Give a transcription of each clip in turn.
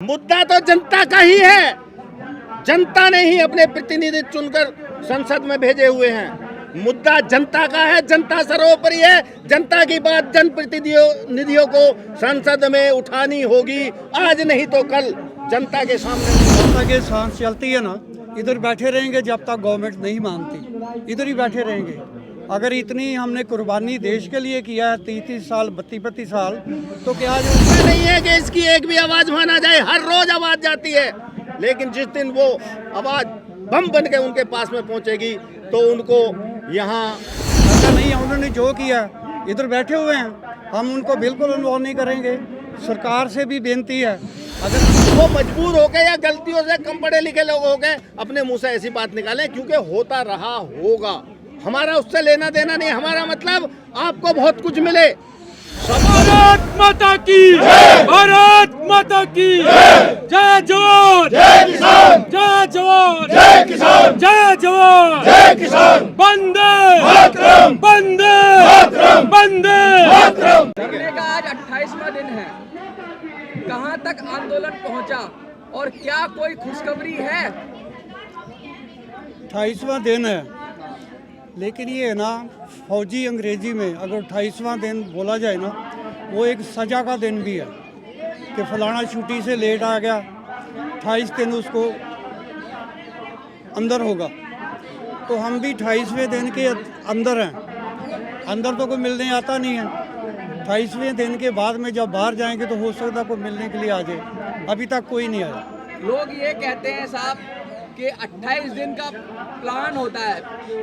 मुद्दा तो जनता का ही है। जनता ने ही अपने प्रतिनिधि चुनकर संसद में भेजे हुए हैं। मुद्दा जनता का है, जनता सर्वोपरि है। जनता की बात जनप्रतिनिधियों को संसद में उठानी होगी, आज नहीं तो कल जनता के सामने। जनता के सांस चलती है ना, इधर बैठे रहेंगे जब तक गवर्नमेंट नहीं मानती, इधर ही बैठे रहेंगे। अगर इतनी हमने कुर्बानी देश के लिए किया है 30 साल 32 साल, तो क्या जो नहीं है कि इसकी एक भी आवाज माना जाए। हर रोज आवाज जाती है, लेकिन जिस दिन वो आवाज बम बन के उनके पास में पहुंचेगी तो उनको यहाँ ऐसा नहीं है। उन्होंने जो किया इधर बैठे हुए हैं, हम उनको बिल्कुल अनुभव नहीं करेंगे। सरकार से भी बेनती है, अगर वो मजबूर हो गए या गलतियों से कम पढ़े लिखे लोग हो गए, अपने मुंह से ऐसी बात निकालें, क्योंकि होता रहा होगा। हमारा उससे लेना देना नहीं। हमारा मतलब आपको बहुत कुछ मिले। भारत माता की जय, भारत माता की जय, जय जवान जय किसान, जय जवान जय किसान, जय जवान जय किसान, वंदे मातरम, वंदे मातरम, वंदे मातरम। धरने का आज 28वां दिन है। कहां तक आंदोलन पहुंचा और क्या कोई खुशखबरी है? 28वां दिन है, लेकिन ये है ना, फौजी अंग्रेजी में अगर 28वां दिन बोला जाए ना, वो एक सज़ा का दिन भी है कि फलाना छुट्टी से लेट आ गया, 28 दिन उसको अंदर होगा। तो हम भी 28वें दिन के अंदर हैं। अंदर तो कोई मिलने आता नहीं है। 28वें दिन के बाद में जब बाहर जाएंगे तो हो सकता है कोई मिलने के लिए आ जाए। अभी तक कोई नहीं आया। लोग ये कहते हैं साहब कि 28 दिन का प्लान होता है,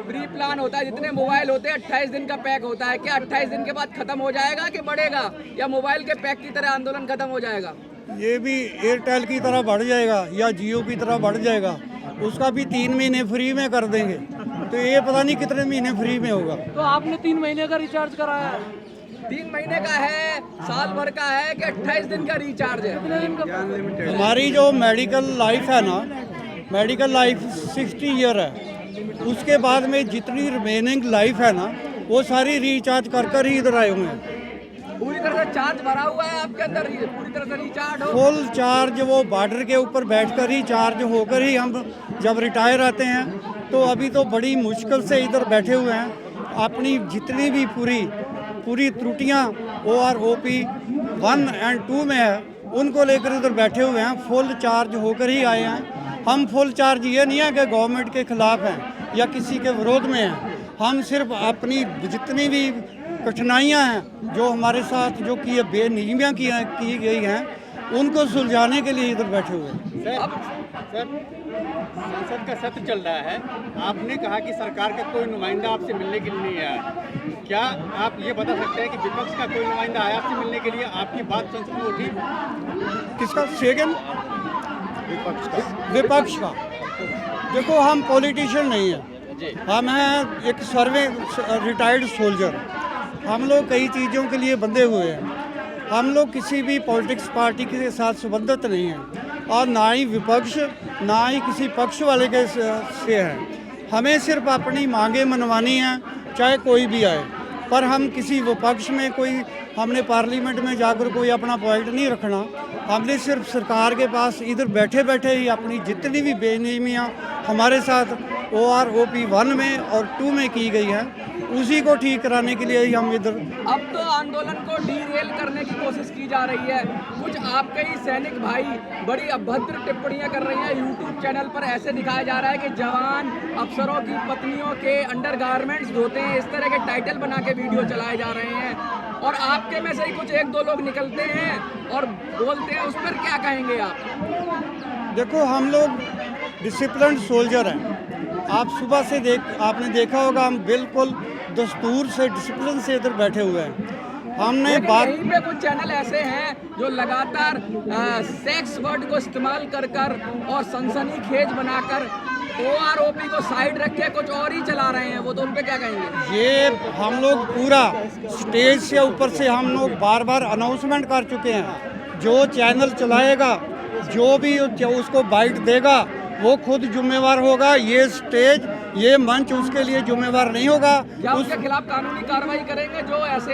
प्री प्लान होता है। जितने मोबाइल होते हैं 28 दिन का पैक होता है। क्या 28 दिन के बाद खत्म हो जाएगा कि बढ़ेगा, या मोबाइल के पैक की तरह आंदोलन खत्म हो जाएगा? ये भी एयरटेल की तरह बढ़ जाएगा या जियो की तरह बढ़ जाएगा। उसका भी 3 महीने फ्री में कर देंगे, तो ये पता नहीं कितने महीने फ्री में होगा। तो आपने 3 महीने का रिचार्ज कराया है? 3 महीने का है, साल भर का है कि 28 दिन का रिचार्ज है? हमारी जो मेडिकल लाइफ है ना, मेडिकल लाइफ 60 ईयर है। उसके बाद में जितनी रिमेनिंग लाइफ है ना, वो सारी रिचार्ज कर कर ही इधर आए हुए हैं। पूरी तरह से चार्ज भरा हुआ है आपके अंदर, पूरी तरह से रिचार्ज हो? फुल चार्ज, वो बॉर्डर के ऊपर बैठकर ही चार्ज होकर ही हम जब रिटायर आते हैं। तो अभी तो बड़ी मुश्किल से इधर बैठे हुए हैं। अपनी जितनी भी पूरी त्रुटियां OROP 1 और 2 में है, उनको लेकर इधर बैठे हुए हैं। फुल चार्ज होकर ही आए हैं। हम फुल चार्ज ये नहीं है कि गवर्नमेंट के खिलाफ हैं या किसी के विरोध में हैं। हम सिर्फ अपनी जितनी भी कठिनाइयां हैं जो हमारे साथ जो की बेनियमियां की गई हैं, उनको सुलझाने के लिए इधर बैठे हुए हैं। सर, संसद का सत्र चल रहा है। आपने कहा कि सरकार का कोई नुमाइंदा आपसे मिलने के लिए नहीं आया। क्या आप ये बता सकते हैं कि विपक्ष का कोई नुमाइंदा आया आपसे मिलने के लिए? आपकी बात संसद में उठी? किसका? सेकंड विपक्ष का। देखो, हम पॉलिटिशियन नहीं हैं, हम हैं एक रिटायर्ड सोल्जर। हम लोग कई चीज़ों के लिए बंधे हुए हैं। हम लोग किसी भी पॉलिटिक्स पार्टी के साथ संबंधित नहीं हैं, और ना ही विपक्ष ना ही किसी पक्ष वाले के से हैं। हमें सिर्फ अपनी मांगें मनवानी हैं, चाहे कोई भी आए। पर हम किसी विपक्ष में हमने पार्लियामेंट में जाकर कोई अपना पॉइंट नहीं रखना। हमने सिर्फ सरकार के पास इधर बैठे बैठे ही अपनी जितनी भी बेनियमियाँ हमारे साथ OROP 1 में और 2 में की गई हैं, उसी को ठीक कराने के लिए ही हम इधर। अब तो आंदोलन को डीरेल करने की कोशिश की जा रही है। कुछ आपके ही सैनिक भाई बड़ी अभद्र टिप्पणियां कर रही हैं। यूट्यूब चैनल पर ऐसे दिखाया जा रहा है कि जवान अफसरों की पत्नियों के अंडरगारमेंट्स धोते हैं, इस तरह के टाइटल बना के वीडियो चलाए जा रहे हैं। और आपके में से ही कुछ 1-2 लोग निकलते हैं और बोलते हैं, उस पर क्या कहेंगे आप? देखो, हम लोग डिसिप्लिन्ड सोल्जर हैं। आप सुबह से आपने देखा होगा, हम बिल्कुल दस्तूर से डिसिप्लिन से इधर बैठे हुए हैं। हमने बात यहीं पे कुछ चैनल ऐसे हैं जो लगातार सेक्स वर्ड को इस्तेमाल कर और सनसनीखेज बनाकर OROP को साइड रख के कुछ और ही चला रहे हैं। वो तो उन पे क्या कहेंगे? ये हम लोग पूरा स्टेज से ऊपर से हम लोग बार बार अनाउंसमेंट कर चुके हैं। जो चैनल चलाएगा, जो भी उसको बाइट देगा, वो खुद जिम्मेवार होगा। ये स्टेज, ये मंच उसके लिए जिम्मेवार नहीं होगा। क्या उसके खिलाफ कानूनी कार्रवाई करेंगे जो ऐसे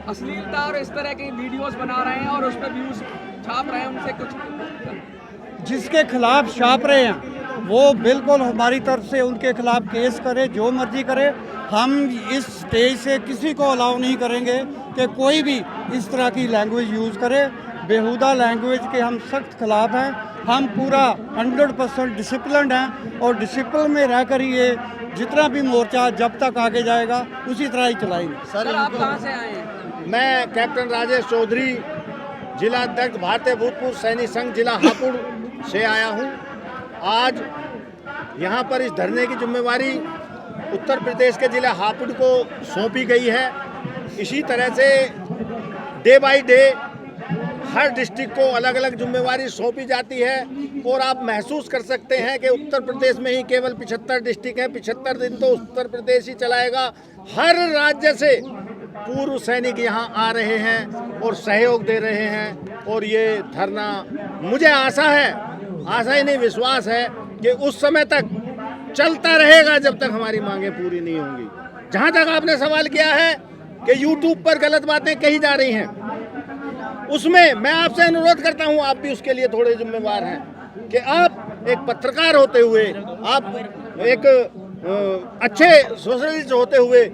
अश्लीलता और इस तरह की वीडियोस बना रहे हैं और उस पर व्यूज छाप रहे हैं उनसे कुछ? जिसके खिलाफ छाप रहे हैं वो बिल्कुल हमारी तरफ से उनके खिलाफ केस करे, जो मर्जी करे। हम इस स्टेज से किसी को अलाउ नहीं करेंगे कि कोई भी इस तरह की लैंग्वेज यूज़ करे। बेहुदा लैंग्वेज के हम सख्त खिलाफ हैं। हम पूरा 100% डिसिप्लिन हैं और डिसिप्लिन में रह कर ये जितना भी मोर्चा जब तक आगे जाएगा उसी तरह ही चलाएंगे। सर आप कहाँ से आए हैं? मैं कैप्टन राजेश चौधरी, जिला अध्यक्ष भारतीय भूतपूर्व सैनिक संघ जिला हापुड़ से आया हूं। आज यहां पर इस धरने की जिम्मेवारी उत्तर प्रदेश के जिला हापुड़ को सौंपी गई है। इसी तरह से day by day her district को अलग अलग जिम्मेवारी सौंपी जाती है और आप महसूस कर सकते हैं कि उत्तर प्रदेश में ही केवल 75 डिस्ट्रिक्ट हैं। 75 दिन तो उत्तर प्रदेश ही चलाएगा। हर राज्य से पूर्व सैनिक यहाँ आ रहे हैं और सहयोग दे रहे हैं और ये धरना, मुझे आशा ही नहीं विश्वास है कि उस समय तक चलता रहेगा जब तक हमारी मांगें पूरी नहीं होंगी। जहाँ तक आपने सवाल किया है कि यूट्यूब पर गलत बातें कही जा रही हैं, उसमें मैं आपसे अनुरोध करता हूं, आप भी उसके लिए थोड़े जिम्मेवार हैं कि आप एक पत्रकार होते हुए, आप एक अच्छे सोशलिस्ट होते हुए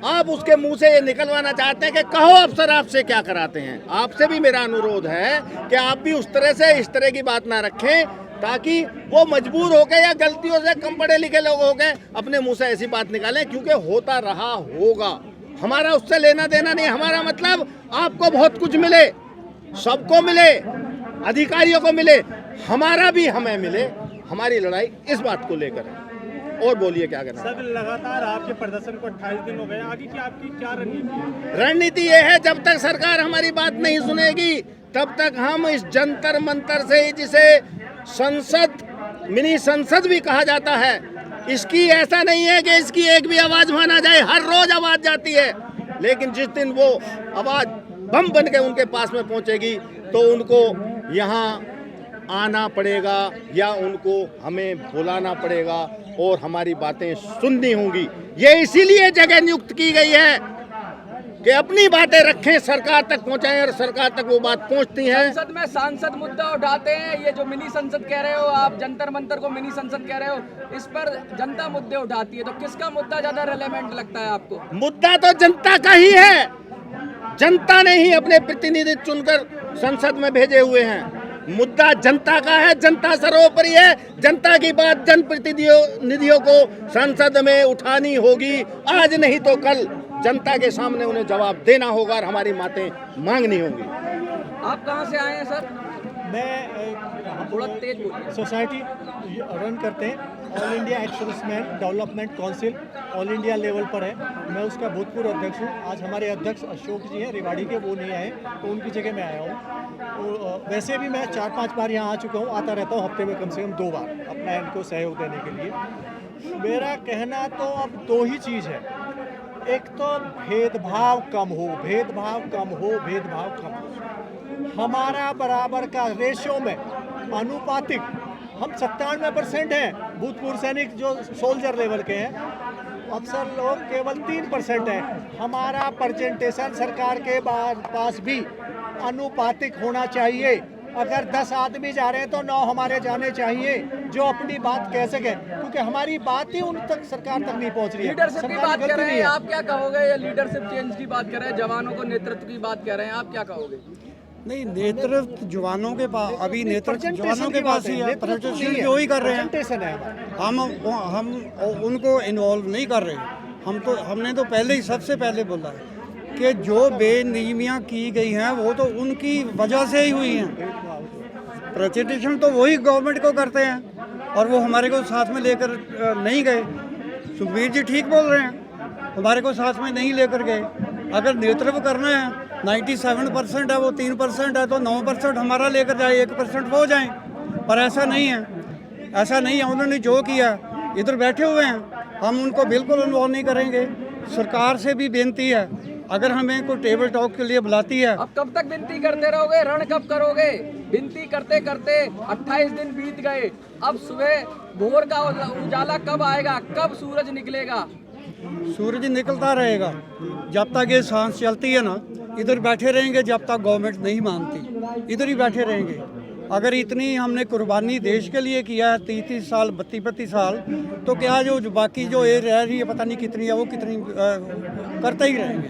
आप उसके मुंह से ये निकलवाना चाहते हैं कि कहो अफसर आपसे क्या कराते हैं। आपसे भी मेरा अनुरोध है कि आप भी उस तरह से इस तरह की बात ना रखें ताकि वो मजबूर हो गए या गलतियों से कम पढ़े लिखे लोग हो गए अपने मुंह से ऐसी बात निकालें, क्योंकि होता रहा होगा। हमारा उससे लेना देना नहीं। हमारा मतलब आपको बहुत कुछ मिले, सबको मिले, अधिकारियों को मिले, हमारा भी हमें मिले। हमारी लड़ाई इस बात को लेकर है। और बोलिए क्या करना। सर लगातार आपके प्रदर्शन को 28 दिन हो गए, आगे की आपकी क्या रणनीति है? रणनीति ये है, जब तक सरकार हमारी बात नहीं सुनेगी तब तक हम इस जंतर मंतर से, जिसे संसद, मिनी संसद भी कहा जाता है, इसकी ऐसा नहीं है कि इसकी एक भी आवाज माना जाए। हर रोज आवाज जाती है, लेकिन जिस दिन वो आवाज बम बन के उनके पास में पहुंचेगी तो उनको यहाँ आना पड़ेगा या उनको हमें बुलाना पड़ेगा और हमारी बातें सुननी होंगी। ये इसीलिए जगह नियुक्त की गई है कि अपनी बातें रखें, सरकार तक पहुंचाएं और सरकार तक वो बात पहुंचती है। संसद में सांसद मुद्दा उठाते हैं, ये जो मिनी संसद कह रहे हो आप, जंतर मंतर को मिनी संसद कह रहे हो, इस पर जनता मुद्दे उठाती है, तो किसका मुद्दा ज्यादा रेलेवेंट लगता है आपको? मुद्दा तो जनता का ही है। जनता ने ही अपने प्रतिनिधि चुनकर संसद में भेजे हुए हैं। मुद्दा जनता का है, जनता सर्वोपरि है। जनता की बात जनप्रतिनिधियों को संसद में उठानी होगी। आज नहीं तो कल जनता के सामने उन्हें जवाब देना होगा और हमारी बातें मांगनी होंगी। आप कहाँ से आए हैं सर? मैं थोड़ा तेज बोलिए। सोसाइटी रन करते हैं, all India ex serviceman development council all India level पर है। मैं उसका भूतपूर्व अध्यक्ष हूँ। आज हमारे अध्यक्ष अशोक जी हैं रेवाड़ी के, वो नहीं आए तो उनकी जगह मैं आया हूँ। तो वैसे भी मैं 4-5 बार यहाँ आ चुका हूँ, आता रहता हूँ हफ्ते में कम से कम 2 बार अपना इनको सहयोग देने के लिए। मेरा कहना तो अब 2 ही चीज़ है, एक तो भेदभाव कम हो, भेदभाव कम हो, भेदभाव कम हो। हमारा बराबर का रेशियो में अनुपातिक हम 97% हैं, भूतपूर्व सैनिक जो सोल्जर लेवल के हैं, अफसर लोग केवल 3% हैं। हमारा परसेंटेशन सरकार के पास भी अनुपातिक होना चाहिए। अगर 10 आदमी जा रहे हैं तो 9 हमारे जाने चाहिए जो अपनी बात कह सके, क्योंकि हमारी बात ही उन तक सरकार तक नहीं पहुंच रही है। लीडरशिप की बात कर रहे हैं, आप क्या कहोगे? ये लीडरशिप चेंज की बात कर रहे हैं, जवानों को नेतृत्व की बात कर रहे हैं, आप क्या कहोगे? नहीं, नेतृत्व जवानों के पास, अभी नेतृत्व जवानों के पास ही है, प्रजेंटेशन जो ही कर रहे हैं। हम उनको इन्वॉल्व नहीं कर रहे। हमने तो पहले ही सबसे पहले बोला है कि जो बेनियमियां की गई हैं वो तो उनकी वजह से ही हुई हैं। प्रेजेंटेशन तो वही गवर्नमेंट को करते हैं और वो हमारे को साथ में लेकर नहीं गए। सुखबीर जी ठीक बोल रहे हैं, हमारे को साथ में नहीं लेकर गए। अगर नेतृत्व करना है, 97% है, वो 3% है, तो 9% हमारा लेकर जाए, 1% वो जाएं। पर ऐसा नहीं है, ऐसा नहीं है। उन्होंने जो किया, इधर बैठे हुए हैं, हम उनको बिल्कुल इन्वॉल्व नहीं करेंगे। सरकार से भी बेनती है, अगर हमें कोई टेबल टॉक के लिए बुलाती है। अब कब तक विनती करते रहोगे? रण कब करोगे? विनती करते करते 28 दिन बीत गए। अब सुबह भोर का उजाला कब आएगा? कब सूरज निकलेगा? सूरज निकलता रहेगा जब तक ये सांस चलती है ना। इधर बैठे रहेंगे जब तक गवर्नमेंट नहीं मानती। इधर ही बैठे रहेंगे। अगर इतनी हमने कुर्बानी देश के लिए किया है 30-30 साल 32-32 साल, तो क्या जो बाकी जो एज रह रही है पता नहीं कितनी है, वो कितनी करते ही रहेंगे।